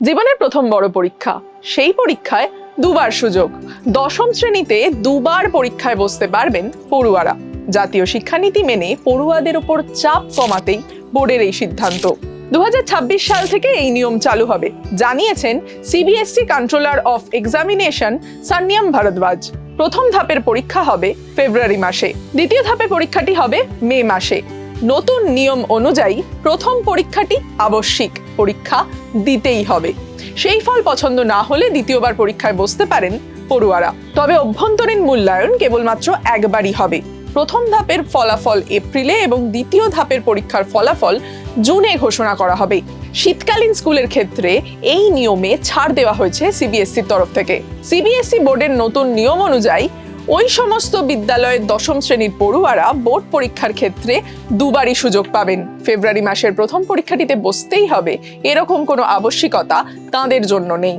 জীবনের প্রথম বড় পরীক্ষা, সেই পরীক্ষায় দুবার সুযোগ। দশম শ্রেণীতে দুবার পরীক্ষায় বসতে পারবেন পড়ুয়ারা। জাতীয় শিক্ষানীতি মেনে পড়ুয়াদের উপর চাপ কমাতেই বোর্ডের এই সিদ্ধান্ত। 2026 সাল থেকে এই নিয়ম চালু হবে, জানিয়েছেন CBSE controller of examination Sanyam Bhardwaj. প্রথম ধাপের পরীক্ষা হবে ফেব্রুয়ারি মাসে, দ্বিতীয় ধাপের পরীক্ষাটি হবে মে মাসে। নতুন নিয়ম অনুযায়ী প্রথম পরীক্ষাটি আবশ্যিক, পরীক্ষা দিতেই হবে। সেই ফল পছন্দ না হলে দ্বিতীয়বার পরীক্ষায় বসতে পারেন পড়ুয়ারা। তবে অভ্যন্তরীণ মূল্যায়ন কেবলমাত্র একবারই হবে। প্রথম ধাপের ফলাফল এপ্রিলে এবং দ্বিতীয় ধাপের পরীক্ষার ফলাফল জুনে ঘোষণা করা হবে। শীতকালীন স্কুলের ক্ষেত্রে এই নিয়মে ছাড় দেওয়া হয়েছে সিবিএসইর তরফ থেকে। সিবিএসই বোর্ডের নতুন নিয়ম অনুযায়ী ওই সমস্ত বিদ্যালয়ের দশম শ্রেণীর পড়ুয়ারা বোর্ড পরীক্ষার ক্ষেত্রে দুবারই সুযোগ পাবেন। ফেব্রুয়ারি মাসের প্রথম পরীক্ষাটিতে বসতেই হবে এরকম কোনো আবশ্যিকতা তাঁদের জন্য নেই।